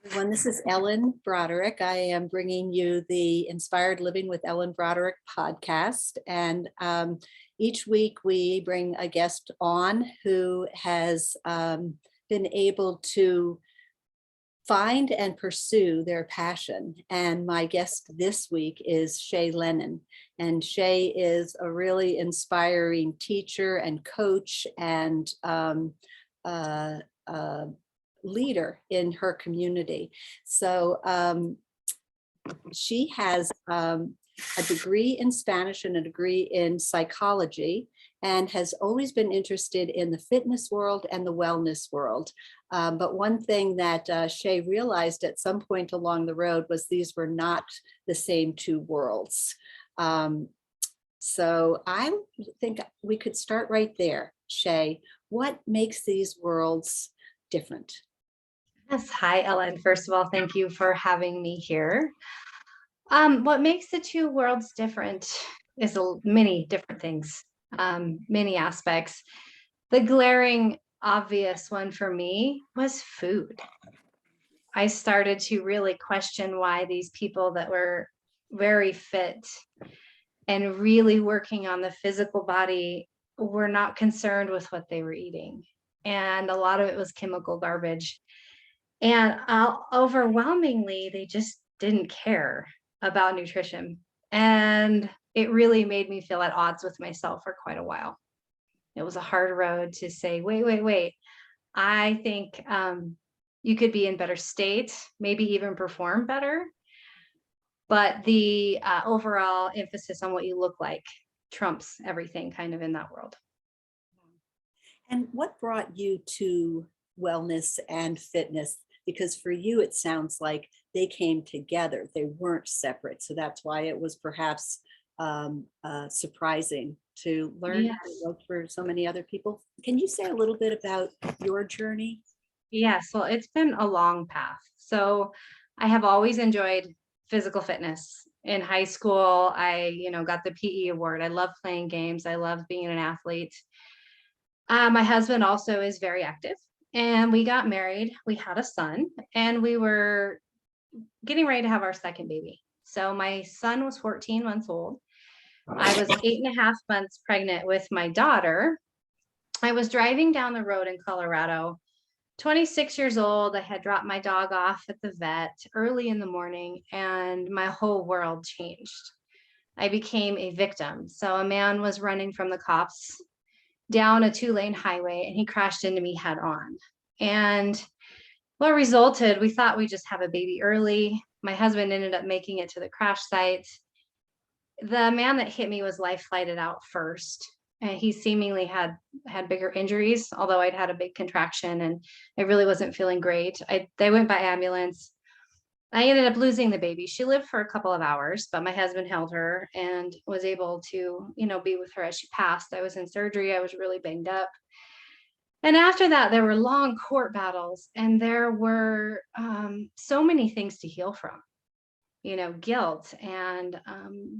Everyone, this is Ellen Broderick. I am bringing you the Inspired Living with Ellen Broderick podcast. And each week we bring a guest on who has been able to find and pursue their passion. And my guest this week is Shea Lehnen. And Shea is a really inspiring teacher and coach and leader in her community. So she has a degree in Spanish and a degree in psychology, and has always been interested in the fitness world and the wellness world. But one thing that Shea realized at some point along the road was these were not the same two worlds. So I think we could start right there. Shea, what makes these worlds different? Yes. Hi, Ellen. First of all, thank you for having me here. What makes the two worlds different is many different things, many aspects. The glaring obvious one for me was food. I started to really question why these people that were very fit and really working on the physical body were not concerned with what they were eating. And a lot of it was chemical garbage. And overwhelmingly, they just didn't care about nutrition. And it really made me feel at odds with myself for quite a while. It was a hard road to say, wait. I think you could be in better state, maybe even perform better. But the overall emphasis on what you look like trumps everything kind of in that world. And what brought you to wellness and fitness? Because for you, it sounds like they came together. They weren't separate. So that's why it was perhaps surprising to learn Yes. to work for so many other people. Can you say a little bit about your journey? Yes, well, it's been a long path. So I have always enjoyed physical fitness. In high school, I, got the PE award. I love playing games. I love being an athlete. My husband also is very active, and we got married. We had a son, and we were getting ready to have our second baby. So my son was 14 months old. I was 8.5 months pregnant with my daughter. I was driving down the road in Colorado, 26 years old. I had dropped my dog off at the vet early in the morning, and my whole world changed. I became a victim. So a man was running from the cops down a 2-lane highway, and he crashed into me head on. And what resulted, we thought we'd just have a baby early. My husband ended up making it to the crash site. The man that hit me was life flighted out first. And he seemingly had bigger injuries, although I'd had a big contraction and I really wasn't feeling great. They went by ambulance. I ended up losing the baby. She lived for a couple of hours, but my husband held her and was able to, be with her as she passed. I was in surgery. I was really banged up. And after that, there were long court battles, and there were so many things to heal from, guilt and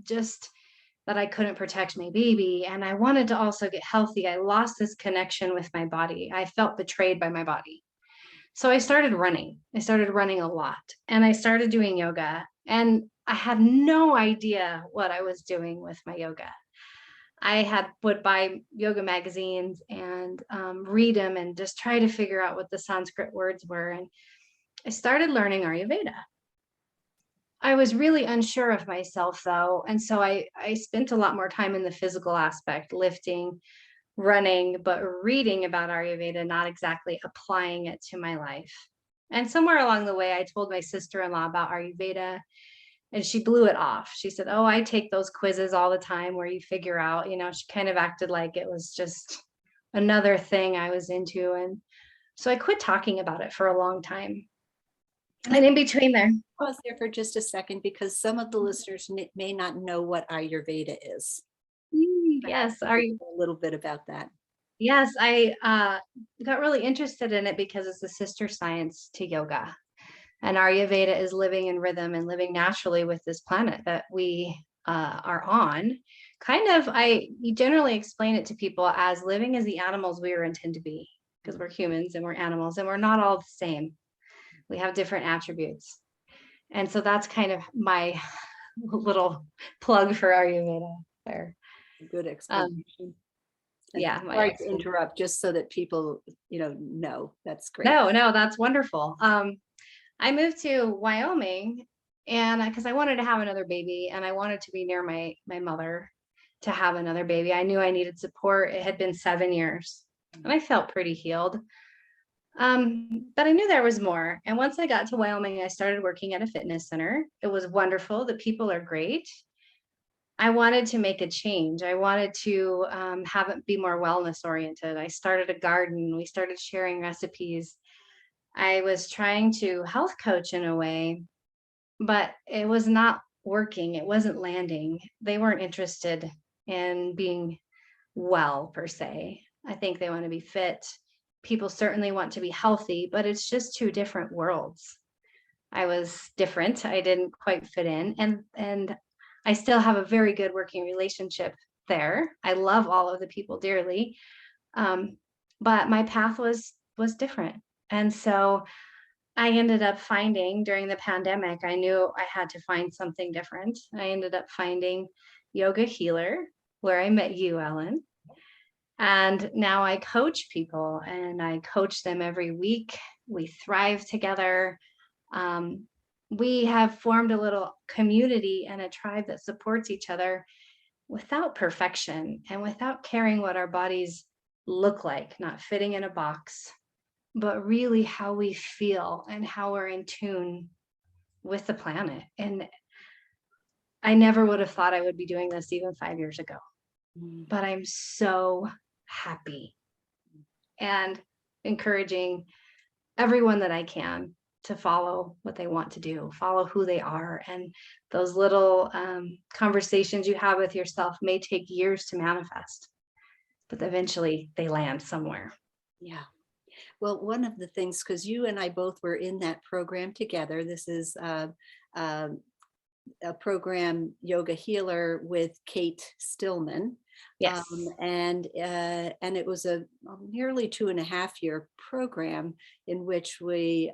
just that I couldn't protect my baby. And I wanted to also get healthy. I lost this connection with my body. I felt betrayed by my body. So I started running. I started running a lot, and I started doing yoga, and I had no idea what I was doing with my yoga. would buy yoga magazines and read them and just try to figure out what the Sanskrit words were. And I started learning Ayurveda. I was really unsure of myself though. And so I spent a lot more time in the physical aspect, lifting, running, but reading about Ayurveda, not exactly applying it to my life. And somewhere along the way, I told my sister-in-law about Ayurveda, and she blew it off. She said, "Oh, I take those quizzes all the time where you figure out," she kind of acted like it was just another thing I was into. And so I quit talking about it for a long time. And in between there, Pause there for just a second, because some of the listeners may not know what Ayurveda is. yes, A little bit about that. yes, I got really interested in it because it's a sister science to yoga. And Ayurveda is living in rhythm and living naturally with this planet that we are on. You generally explain it to people as living as the animals we were intended to be, because we're humans and we're animals and we're not all the same. We have different attributes. And so that's kind of my little plug for Ayurveda there. Good Um, explanation. And yeah, my sorry to explanation. interrupt, just so that people, know. That's great. No, that's wonderful. I moved to Wyoming and because I wanted to have another baby and I wanted to be near my mother to have another baby. I knew I needed support. It had been 7 years and I felt pretty healed. But I knew there was more. And once I got to Wyoming, I started working at a fitness center. It was wonderful. The people are great. I wanted to make a change. I wanted to have it be more wellness oriented. I started a garden. We started sharing recipes. I was trying to health coach in a way, but it was not working. It wasn't landing. They weren't interested in being well, per se. I think they want to be fit. People certainly want to be healthy, but it's just two different worlds. I was different. I didn't quite fit in. And I still have a very good working relationship there. I love all of the people dearly. Um, but my path was different. And so I ended up finding during the pandemic, I knew I had to find something different. I ended up finding Yoga Healer, where I met you, Ellen. And now I coach people and I coach them every week. We thrive together. Um, we have formed a little community and a tribe that supports each other without perfection and without caring what our bodies look like, not fitting in a box, but really how we feel and how we're in tune with the planet. And I never would have thought I would be doing this even 5 years ago, Mm. but I'm so happy and encouraging everyone that I can to follow what they want to do, follow who they are. And those little conversations you have with yourself may take years to manifest, but eventually they land somewhere. Yeah. Well, one of the things, because you and I both were in that program together, this is uh, a program, Yoga Healer, with Kate Stillman. Yes. And it was a nearly 2.5 year program in which we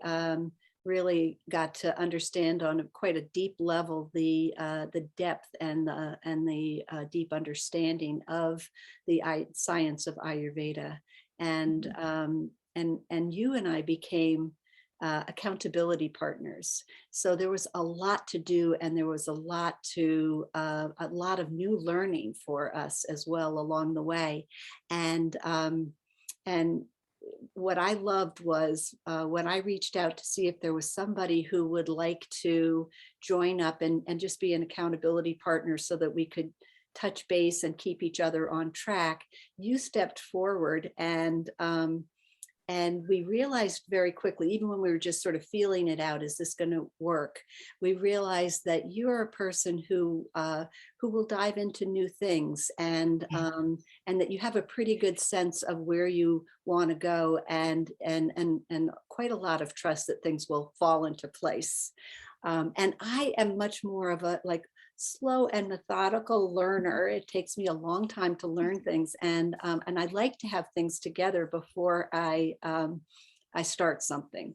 really got to understand on quite a deep level the depth and the deep understanding of the science of Ayurveda. And and you and I became accountability partners. So there was a lot to do, and there was a lot of new learning for us as well along the way. And what I loved was when I reached out to see if there was somebody who would like to join up and just be an accountability partner so that we could touch base and keep each other on track. You stepped forward, and we realized very quickly, even when we were just sort of feeling it out, is this going to work? We realized that you're a person who will dive into new things, and that you have a pretty good sense of where you want to go, and quite a lot of trust that things will fall into place. And I am much more of a slow and methodical learner. It takes me a long time to learn things, and I like to have things together before I start something.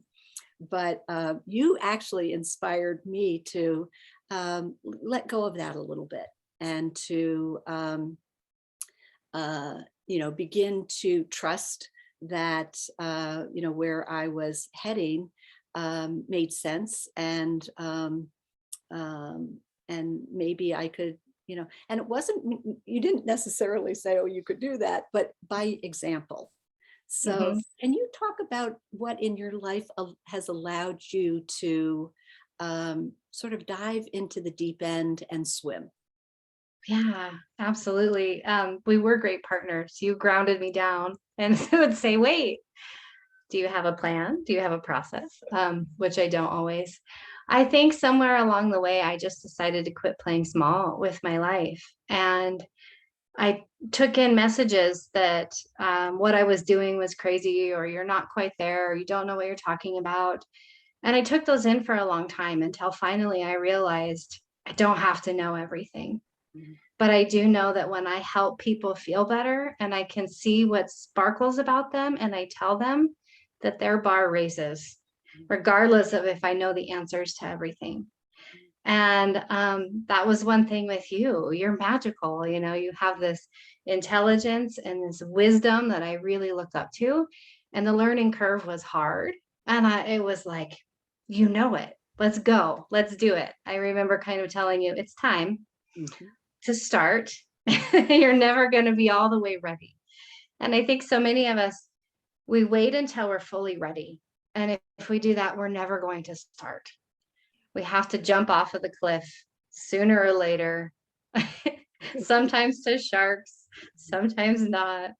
But you actually inspired me to let go of that a little bit, and to begin to trust that where I was heading made sense, and maybe I could, and it wasn't, you didn't necessarily say, oh, you could do that, but by example. So Mm-hmm. can you talk about what in your life has allowed you to sort of dive into the deep end and swim? Yeah, absolutely. We were great partners. You grounded me down and would say, wait, do you have a plan? Do you have a process? Which I don't always. I think somewhere along the way, I just decided to quit playing small with my life. And I took in messages that what I was doing was crazy, or you're not quite there, or you don't know what you're talking about. And I took those in for a long time until finally I realized I don't have to know everything. Mhm. But I do know that when I help people feel better and I can see what sparkles about them and I tell them, that their bar raises. regardless of if I know the answers to everything. And that was one thing with you. You're magical. You have this intelligence and this wisdom that I really looked up to. And the learning curve was hard. And it was like, it. Let's go. Let's do it. I remember kind of telling you, it's time to start. You're never going to be all the way ready. And I think so many of us, we wait until we're fully ready. And if we do that, we're never going to start. We have to jump off of the cliff sooner or later, sometimes to sharks, sometimes not.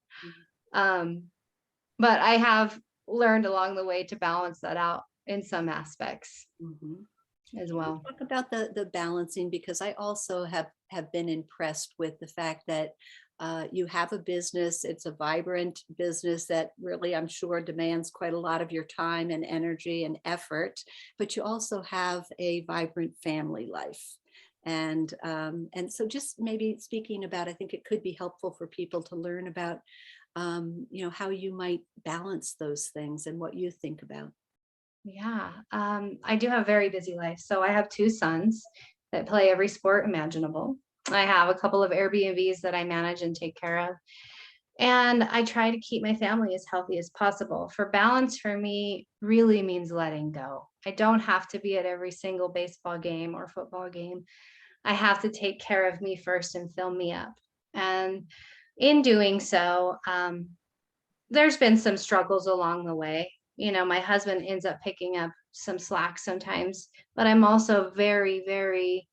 But I have learned along the way to balance that out in some aspects as well. Talk about the balancing, because I also have been impressed with the fact that you have a business. It's a vibrant business that really, I'm sure, demands quite a lot of your time and energy and effort, but you also have a vibrant family life. And so just maybe speaking about, I think it could be helpful for people to learn about, how you might balance those things and what you think about. Yeah, I do have a very busy life. So I have two sons that play every sport imaginable. I have a couple of Airbnbs that I manage and take care of. And I try to keep my family as healthy as possible. For balance, for me, really means letting go. I don't have to be at every single baseball game or football game. I have to take care of me first and fill me up. And in doing so, there's been some struggles along the way. My husband ends up picking up some slack sometimes, but I'm also very, very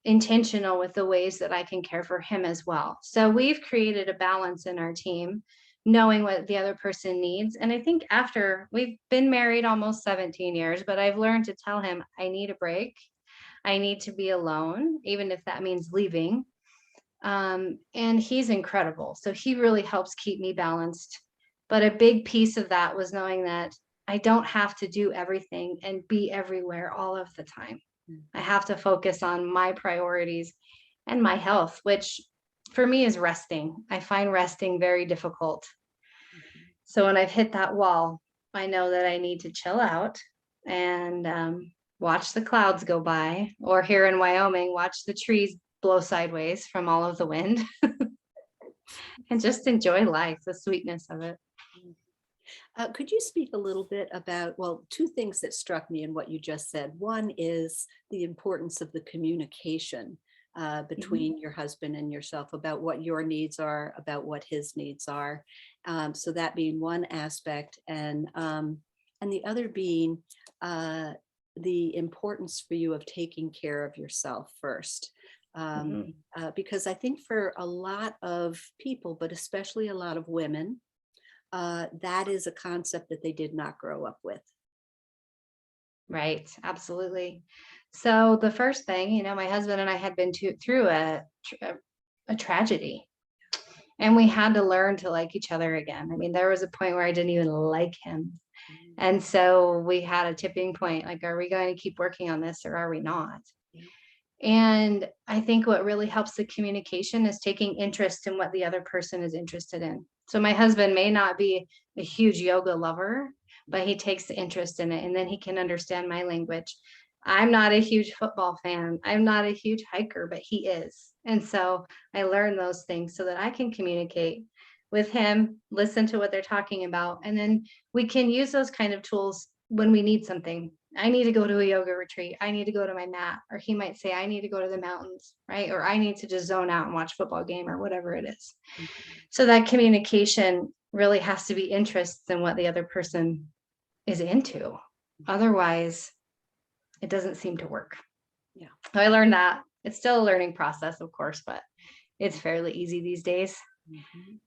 intentional with the ways that I can care for him as well. So we've created a balance in our team, knowing what the other person needs. And I think after we've been married almost 17 years, but I've learned to tell him, I need a break. I need to be alone, even if that means leaving. And he's incredible. So he really helps keep me balanced. But a big piece of that was knowing that I don't have to do everything and be everywhere all of the time. I have to focus on my priorities and my health, which for me is resting. I find resting very difficult. So when I've hit that wall, I know that I need to chill out and watch the clouds go by, or here in Wyoming, watch the trees blow sideways from all of the wind and just enjoy life, the sweetness of it. Could you speak a little bit about, well, two things that struck me in what you just said. One is the importance of the communication between your husband and yourself about what your needs are, about what his needs are. So that being one aspect, and the other being the importance for you of taking care of yourself first. Because I think for a lot of people, but especially a lot of women, that is a concept that they did not grow up with. Right, absolutely. So the first thing, my husband and I had been through a tragedy, and we had to learn to like each other again. I mean, there was a point where I didn't even like him. And so we had a tipping point, like, are we going to keep working on this or are we not? And I think what really helps the communication is taking interest in what the other person is interested in. So my husband may not be a huge yoga lover, but he takes interest in it, and then he can understand my language. I'm not a huge football fan. I'm not a huge hiker, but he is. And so I learn those things so that I can communicate with him, listen to what they're talking about, and then we can use those kind of tools when we need something. I need to go to a yoga retreat. I need to go to my mat. Or he might say, I need to go to the mountains, right? Or I need to just zone out and watch football game or whatever it is. So that communication really has to be interested in what the other person is into. Otherwise, it doesn't seem to work. Yeah. So I learned that. It's still a learning process, of course, but it's fairly easy these days.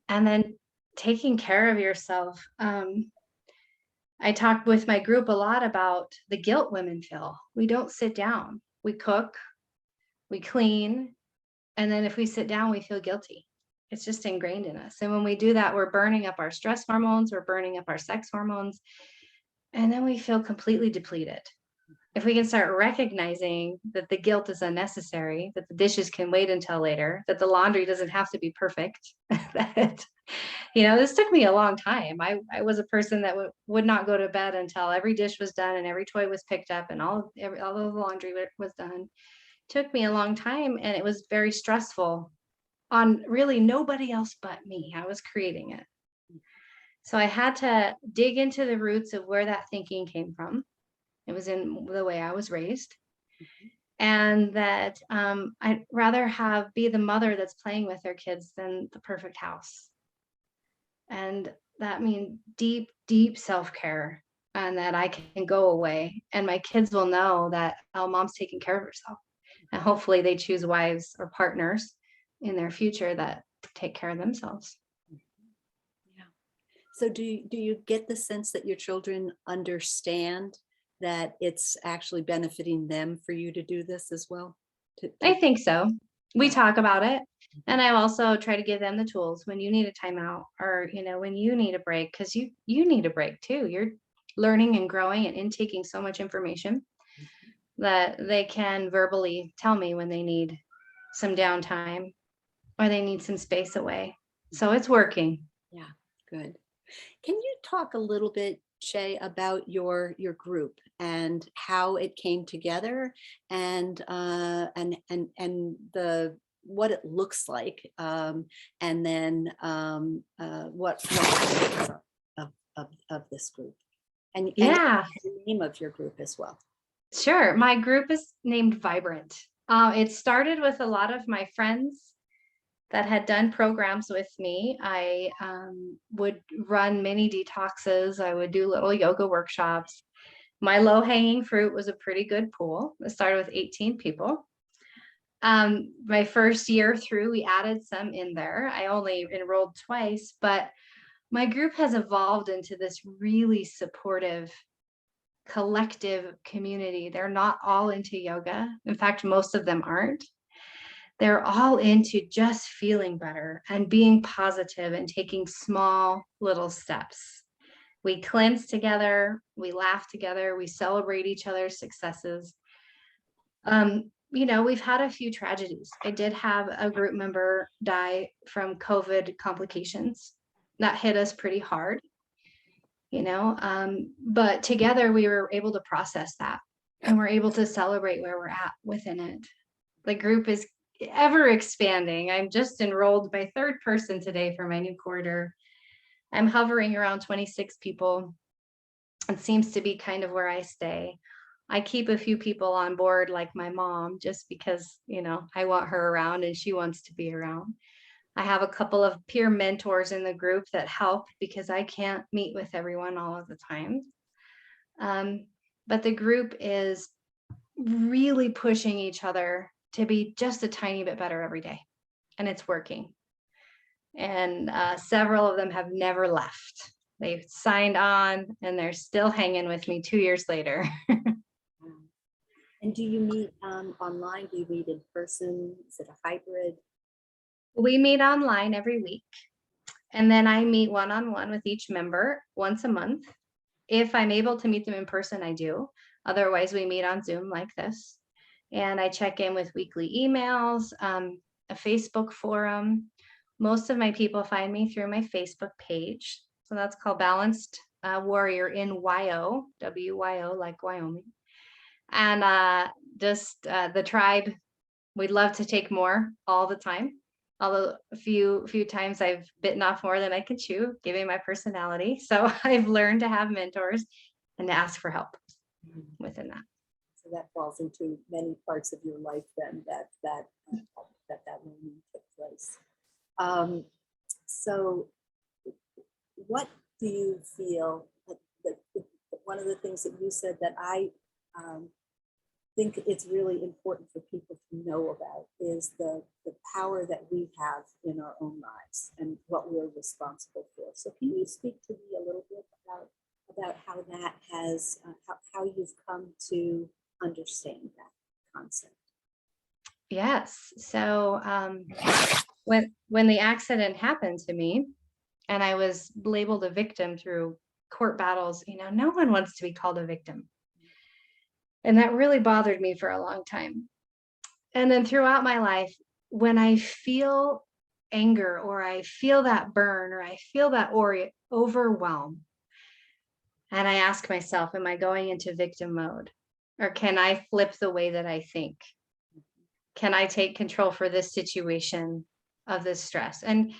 And then taking care of yourself. I talked with my group a lot about the guilt women feel. We don't sit down. We cook, we clean, and then if we sit down, we feel guilty. It's just ingrained in us. And when we do that, we're burning up our stress hormones, we're burning up our sex hormones, and then we feel completely depleted. If we can start recognizing that the guilt is unnecessary, that the dishes can wait until later, that the laundry doesn't have to be perfect, that, this took me a long time. I was a person that would not go to bed until every dish was done and every toy was picked up and all of the laundry was done. Took me a long time, and it was very stressful on really nobody else but me. I was creating it. So I had to dig into the roots of where that thinking came from. It was in the way I was raised. And that I'd rather be the mother that's playing with their kids than the perfect house. And that means deep, deep self-care, and that I can go away and my kids will know that, oh, mom's taking care of herself. And hopefully they choose wives or partners in their future that take care of themselves. Yeah. So do you get the sense that your children understand that it's actually benefiting them for you to do this as well? I think so. We Yeah. talk about it. And I also try to give them the tools when you need a timeout, or, when you need a break, because you need a break too. You're learning and growing and intaking so much information that they can verbally tell me when they need some downtime or they need some space away. So it's working. Yeah, good. Can you talk a little bit, Shay, about your group and how it came together, and the what it looks like, and then what of this group, and Yeah, the name of your group as well. sure. My group is named Vibrant. It started with a lot of my friends that had done programs with me. I would run mini detoxes. I would do little yoga workshops. My low hanging fruit was a pretty good pool. It started with 18 people. My first year through, we added some in there. I only enrolled twice, but my group has evolved into this really supportive, collective community. They're not all into yoga. In fact, most of them aren't. They're all into just feeling better and being positive and taking small little steps. We cleanse together, we laugh together, we celebrate each other's successes. We've had a few tragedies. I did have a group member die from COVID complications. That hit us pretty hard, but together we were able to process that, and we're able to celebrate where we're at within it. The group is ever expanding. I'm just enrolled my third person today for my new quarter. I'm hovering around 26 people. It seems to be kind of where I stay. I keep a few people on board, like my mom, just because, I want her around and she wants to be around. I have a couple of peer mentors in the group that help because I can't meet with everyone all of the time. But the group is really pushing each other to be just a tiny bit better every day. And it's working. And several of them have never left. They've signed on and they're still hanging with me 2 years later. And do you meet online? Do you meet in person? Is it a hybrid? We meet online every week. And then I meet one-on-one with each member once a month. If I'm able to meet them in person, I do. Otherwise, we meet on Zoom like this. And I check in with weekly emails, a Facebook forum. Most of my people find me through my Facebook page. So that's called Balanced Warrior in WYO, WYO, like Wyoming. And just the tribe, we'd love to take more all the time. Although a few times I've bitten off more than I can chew, given my personality. So I've learned to have mentors and to ask for help within that. So that falls into many parts of your life then that learning took place. So what do you feel that one of the things that you said that I think it's really important for people to know about is the power that we have in our own lives and what we're responsible for. So can you speak to me a little bit about how that has, how you've come to understand that concept? Yes. So when the accident happened to me and I was labeled a victim through court battles, no one wants to be called a victim. And that really bothered me for a long time. And then throughout my life, when I feel anger, or I feel that burn, or I feel that overwhelm. And I ask myself, am I going into victim mode? Or can I flip the way that I think? Can I take control for this situation of this stress? And,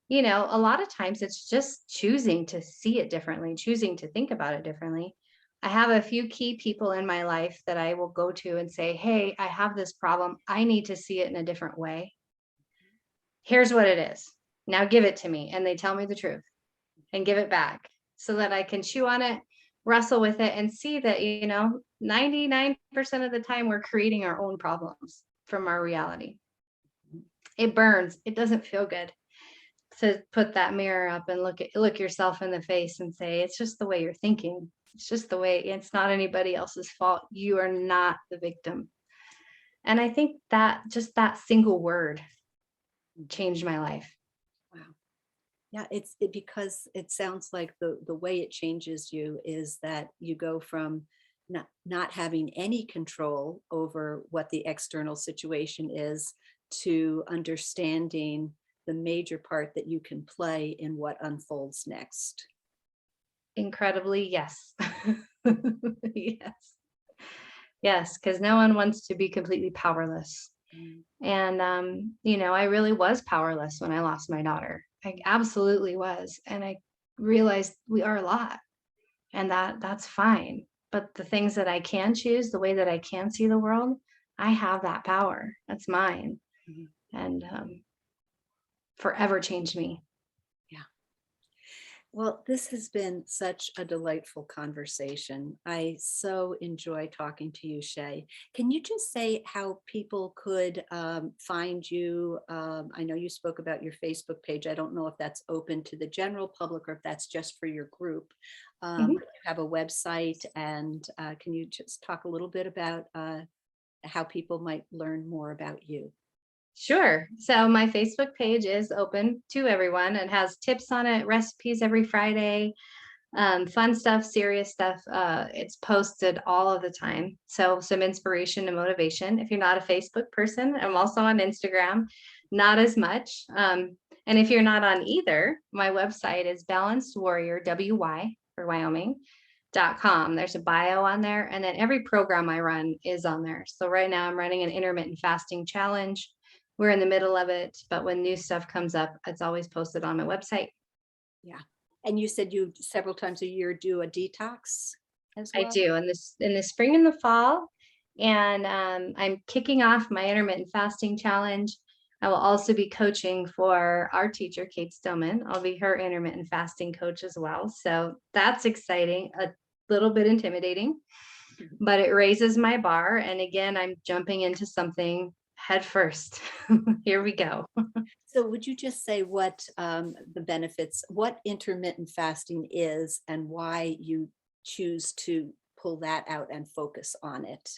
a lot of times it's just choosing to see it differently, choosing to think about it differently. I have a few key people in my life that I will go to and say, hey, I have this problem. I need to see it in a different way. Here's what it is. Now give it to me. And they tell me the truth and give it back so that I can chew on it, wrestle with it, and see that, 99% of the time we're creating our own problems from our reality. It burns. It doesn't feel good to put that mirror up and look yourself in the face and say, it's just the way you're thinking. It's just the way, it's not anybody else's fault. You are not the victim. And I think that just that single word changed my life. Wow. Yeah, because it sounds like the way it changes you is that you go from not having any control over what the external situation is to understanding the major part that you can play in what unfolds next. Incredibly, yes. Yes. Yes, because no one wants to be completely powerless. And, I really was powerless when I lost my daughter. I absolutely was. And I realized we are a lot, and that's fine. But the things that I can choose, the way that I can see the world, I have that power. That's mine. Mhm. And forever changed me. Yeah. Well, this has been such a delightful conversation. I so enjoy talking to you, Shea. Can you just say how people could find you? I know you spoke about your Facebook page. I don't know if that's open to the general public or if that's just for your group. Mhm. But you have a website, and can you just talk a little bit about how people might learn more about you? Sure. So my Facebook page is open to everyone and has tips on it, recipes every Friday, fun stuff, serious stuff. It's posted all of the time. So some inspiration and motivation. If you're not a Facebook person, I'm also on Instagram, not as much. And if you're not on either, my website is Balanced Warrior, WY for Wyoming.com. There's a bio on there. And then every program I run is on there. So right now I'm running an intermittent fasting challenge. We're in the middle of it, but when new stuff comes up, it's always posted on my website. Yeah. And you said you several times a year do a detox as I well? do in the spring and the fall, and I'm kicking off my intermittent fasting challenge. I will also be coaching for our teacher, Kate Stillman. I'll be her intermittent fasting coach as well. So that's exciting, a little bit intimidating, but it raises my bar. And again, I'm jumping into something head first. Here we go. So would you just say what the benefits, what intermittent fasting is and why you choose to pull that out and focus on it?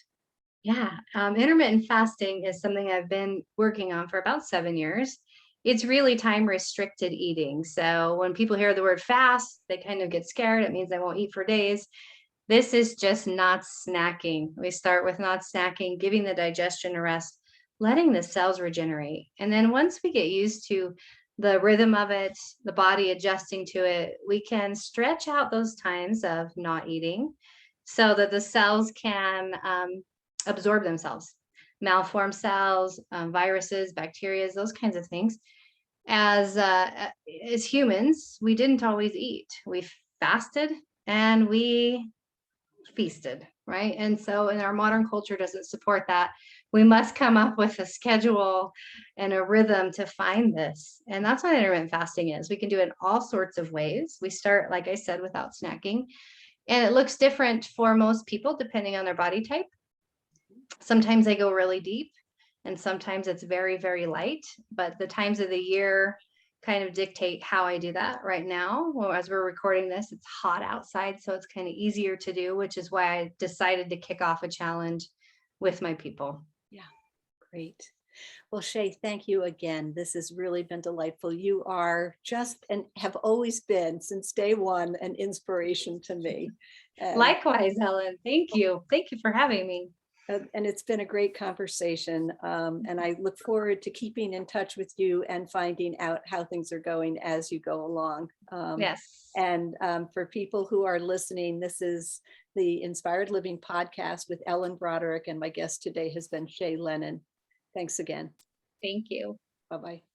Yeah, intermittent fasting is something I've been working on for about 7 years. It's really time restricted eating. So when people hear the word fast, they kind of get scared. It means I won't eat for days. This is just not snacking. We start with not snacking, giving the digestion a rest, letting the cells regenerate. And then once we get used to the rhythm of it, the body adjusting to it, we can stretch out those times of not eating so that the cells can absorb themselves, malformed cells, viruses, bacteria, those kinds of things. As humans, we didn't always eat. We fasted and we feasted, right? And so, in our modern culture doesn't support that. We must come up with a schedule and a rhythm to find this. And that's what intermittent fasting is. We can do it in all sorts of ways. We start, like I said, without snacking. And it looks different for most people depending on their body type. Sometimes they go really deep, and sometimes it's very, very light. But the times of the year kind of dictate how I do that. Right now, well, as we're recording this, it's hot outside, so it's kind of easier to do, which is why I decided to kick off a challenge with my people. Yeah, great. Well, Shea, thank you again. This has really been delightful. You are just and have always been since day one an inspiration to me. And Likewise, Helen. Thank you. Thank you for having me. And it's been a great conversation. And I look forward to keeping in touch with you and finding out how things are going as you go along. Yes. And for people who are listening, this is the Inspired Living podcast with Ellen Broderick, and my guest today has been Shea Lehnen. Thanks again. Thank you. Bye-bye.